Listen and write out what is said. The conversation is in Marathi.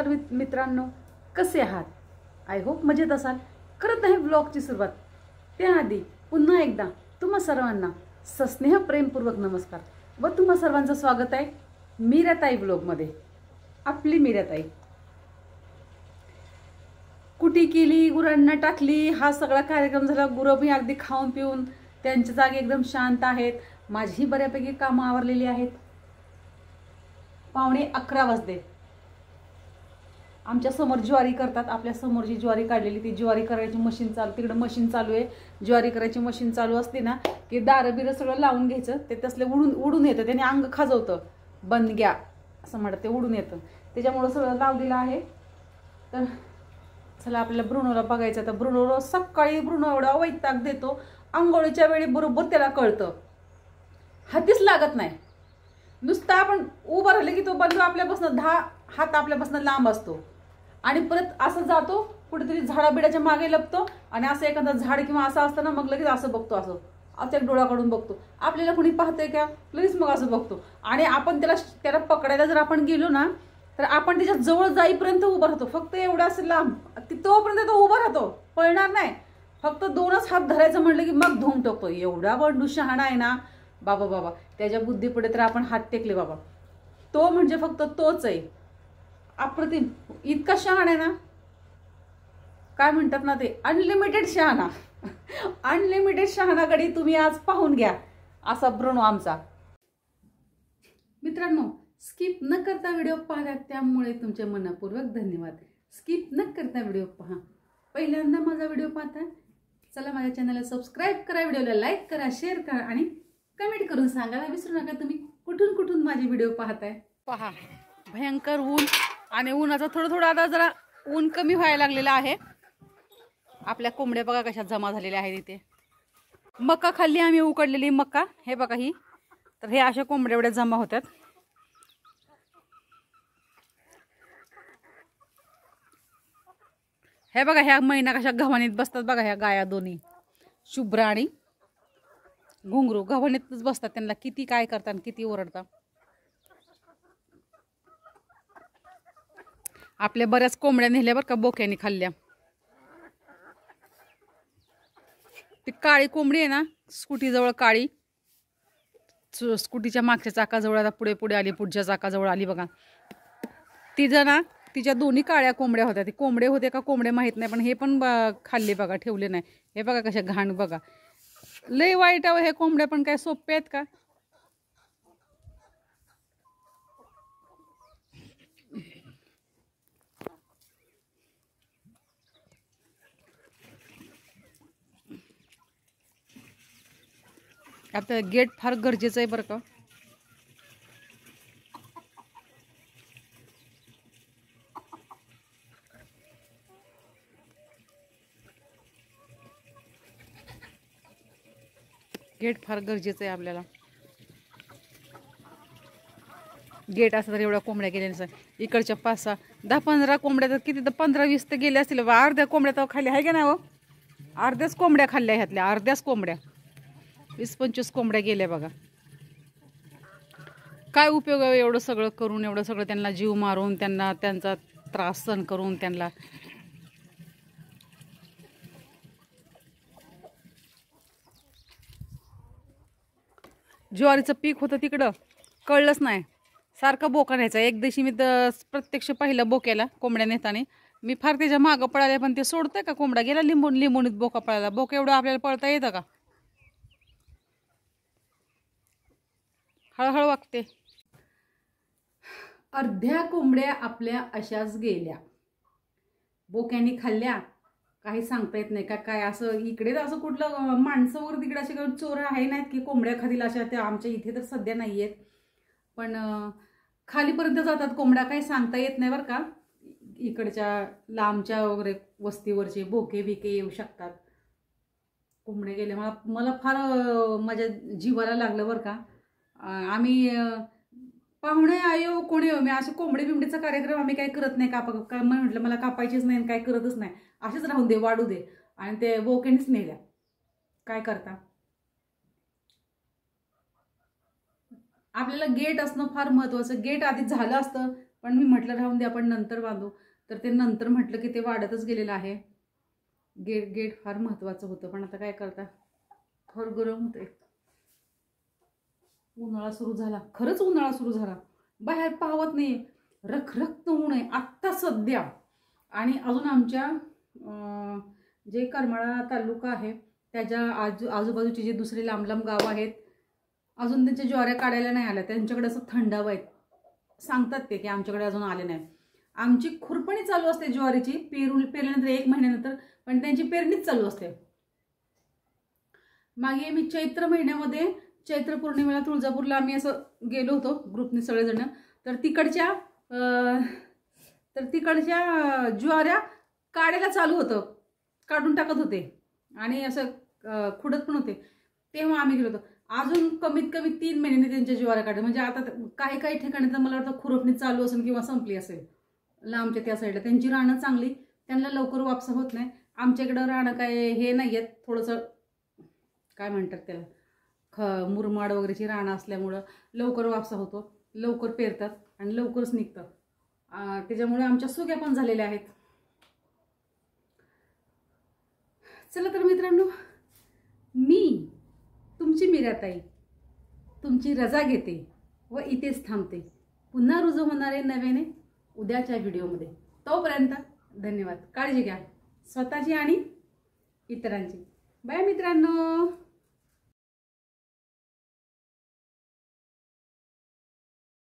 नमस्कार मित्रांनो, कसे आहात? आय होप मजेत असाल. करत आहे ब्लॉगची सुरुवात. त्याआधी पुन्हा एकदा तुम्हा सर्वांना सस्नेह प्रेमपूर्वक नमस्कार व तुम्हा सर्वांचं स्वागत आहे मीराताई ब्लॉगमध्ये. आपली मीराताई कुटी केली, गुरांना टाकली, हा सगळा कार्यक्रम झाला. गुरं मी अगदी खाऊन पिऊन त्यांच्या जागी एकदम शांत आहेत. माझी बऱ्यापैकी कामं आवरलेली आहेत. 11:15 वाजले. आमच्या समोर ज्वारी करतात. आपल्या समोरची ज्वारी काढलेली ती ज्वारी करायची मशीन चालू, तिकडे मशीन चालू आहे. ज्वारी करायची मशीन चालू असते ना की दारं बिरं सगळं लावून घ्यायचं. ते तसले उडून येतं, त्याने अंग खाजवतं. बंद घ्या असं म्हणतं, ते उडून येतं. त्याच्यामुळं सगळं लावलेलं आहे. तर चला आपल्याला ब्रुनोला बघायचं. तर ब्रुनो सकाळी एवढा वैताग देतो. आंघोळीच्या वेळी बरोबर त्याला कळतं, हातीच लागत नाही. नुसतं आपण उभं राहिलं की तो बंधू आपल्यापासून 10 हात आपल्यापासून लांब असतो आणि परत असं जातो कुठेतरी झाडाबिडाच्या मागे लपतो आणि असं एखादं झाड किंवा असं असतं ना, मग लगेच असं बघतो, असं एक डोळा काढून बघतो. आपल्याला कोणी पाहतंय का लगेच मग असं बघतो. आणि आपण त्याला पकडायला जर आपण गेलो ना तर आपण त्याच्या जवळ जाईपर्यंत उभं राहतो. फक्त एवढं असं लांब तोपर्यंत तो उभा राहतो, पळणार नाही. फक्त 2च हात धरायचं म्हणलं की मग धुवून टाकतो. एवढा बंडू शहाणा आहे ना बाबा. त्याच्या बुद्धीपुढे तर आपण हात टेकले बाबा. तो म्हणजे फक्त तोच आहे, अप्रतिम. इतका शहाणा आहे ना, काय म्हणतात ना ते अनलिमिटेड शहाणा. अनलिमिटेड शहाणाकडे तुम्ही आज पाहून घ्या असा ब्रुनो आमचा. मित्रांनो, स्किप न करता व्हिडिओ पाहा, त्यामुळे तुमचे मनपूर्वक धन्यवाद. स्किप न करता व्हिडिओ पहा. पहिल्यांदा माझा व्हिडिओ पाहता, चला माझ्या चॅनलला सबस्क्राईब करा, व्हिडिओला लाईक करा, शेअर करा आणि कमेंट करून सांगायला विसरू नका तुम्ही कुठून माझे व्हिडिओ पाहताय. पहा, भयंकर ऊन आणि उन्हाचं थोडं आता जरा ऊन कमी व्हायला लागलेलं आहे. आपल्या कोंबड्या बघा कशा जमा झालेल्या आहेत इथे. मका खाल्ली आम्ही, उकडलेली मका. हे बघा ही, तर हे अशा कोंबड्या एवढ्या जमा होतात. हे बघा ह्या मैना कशा गव्हाणीत बसतात बघा. ह्या गाया दोन्ही शुभ्र आणि घुंगरू गव्हाणीतच बसतात. त्यांना किती काय करतात, किती ओरडतात. आपल्या बऱ्याच कोंबड्या नेल्या बरं का बोक्याने खाल्ल्या. ती काळी कोंबडी आहे ना, स्कूटीजवळ काळी, स्कूटीच्या मागच्या चाकाजवळ आता पुढे आली, पुढच्या चाकाजवळ आली बघा. तिचं ना, तिच्या दोन्ही काळ्या कोंबड्या होत्या. ते कोंबडे होते का कोंबडे माहीत नाही, पण हे पण खाल्ले बघा, ठेवले नाही. हे बघा कशा घाण बघा. लय वाईट आहे हे कोंबड्या, पण काय सोपे आहेत का? आता गेट फार गरजेचं आहे बरं का. गेट फार गरजेचं आहे आपल्याला. गेट असं तर एवढ्या कोंबड्या गेल्या नसतात. इकडच्या 5-6, 10-15 कोंबड्या तर किती, तर 15-20 तर गेल्या असतील. अर्ध्या कोंबड्या तर खाल्ल्या आहे का ना हो. अर्ध्याच कोंबड्या खाल्ल्या ह्यातल्या, अर्ध्याच कोंबड्या. 20-25 कोंबड्या गेल्या बघा. काय उपयोग आहे एवढं सगळं करून, एवढं सगळं त्यांना जीव मारून, त्यांचा त्रास सहन करून. त्यांना ज्वारीचं पीक होतं तिकडं, कळलंच नाही. सारखं बोका न्यायचा. एक दिवशी मी तर प्रत्यक्ष पाहिलं बोक्याला कोंबड्या नेताने. मी फार त्याच्या मागं पळाले, पण ते सोडतंय का कोंबडा. गेला लिंबूनीत बोका पळायला. बोका एवढं आपल्याला पळता येतं का? हळूहळू वागते. अर्ध्या कोंबड्या आपल्या अशाच गेल्या, बोक्यानी खाल्ल्या. काही सांगता येत नाही का काय. असं इकडे तर असं कुठलं माणसं वगैरे तिकडे असे काही चोर आहे नाहीत की कोंबड्या खातील अशा. त्या आमच्या इथे तर सध्या नाही आहेत, पण खालीपर्यंत जातात कोंबड्या. काही सांगता येत नाही बरं का. इकडच्या लांबच्या वगैरे वस्तीवरचे बोके बिके येऊ शकतात. कोंबडे गेले. मला फार माझ्या जीवाला लागलं बरं का. आम्ही पाहुणे आयो कोणी मी असे कोंबडी बिंबडीचा कार्यक्रम आम्ही काही करत नाही. काय म्हटलं मला कापायचीच नाही, काय करतच नाही. असेच राहून दे, वाढू दे. आणि ते बोक्यानेच नेल्या. काय करता. आपल्याला गेट असणं फार महत्त्वाचं. गेट आधी झालं असतं पण मी म्हटलं राहून दे, आपण नंतर बांधू. तर ते नंतर म्हटलं की ते वाढतच गेलेलं आहे. गेट फार महत्त्वाचं होतं, पण आता काय करता, फार गरम होते. उन्हाळा सुरू झाला, खरंच उन्हाळा सुरू झाला. बाहेर पावत नाही, रखरखत ऊन आहे आत्ता सध्या. आणि अजून आमच्या जे करमाळा तालुका आहे त्याच्या आजूबाजूचे जे दुसरे लांब लांब गाव आहेत, अजून त्यांच्या ज्वाऱ्या काढायला नाही आल्या. त्यांच्याकडे असं थंडावा आहे, सांगतात ते की आमच्याकडे अजून आले नाही. आमची खुरपणी चालू असते ज्वारीची, पेरल्यानंतर 1 महिन्यानंतर, पण त्यांची पेरणीच चालू असते. मागे मी चैत्र महिन्यामध्ये, चैत्र पौर्णिमेला तुळजापूरला आम्ही असं गेलो होतो ग्रुपने सगळेजण. तर तिकडच्या ज्वाऱ्या काढायला चालू होतं, काढून टाकत होते आणि असं खुडत पण होते. तेव्हा आम्ही गेलो होतो. अजून कमीत कमी 3 महिन्यांनी त्यांच्या ज्वाऱ्या काढल्या. म्हणजे आता काही काही ठिकाणी तर मला वाटतं खुरपणी चालू असेल किंवा संपली असेल. लांबच्या त्या साईडला त्यांची रानं चांगली, त्यांना लवकर वापसा होत नाही. आमच्याकडं रानं काय हे नाही आहेत, थोडंसं काय म्हणतात त्याला, मुरमाड वगैरेची रानं असल्यामुळं लवकर वापसा होतो, लवकर पेरतात आणि लवकरच निघतात. त्याच्यामुळे आमच्या सुग्या पण झालेल्या आहेत. चला तर मित्रांनो, मी तुमची मीराताई तुमची रजा घेते व इथेच थांबते. पुन्हा रुजू होणार आहे नव्याने उद्याच्या व्हिडिओमध्ये. तोपर्यंत धन्यवाद. काळजी घ्या स्वतःची आणि इतरांची. बाय मित्रांनो.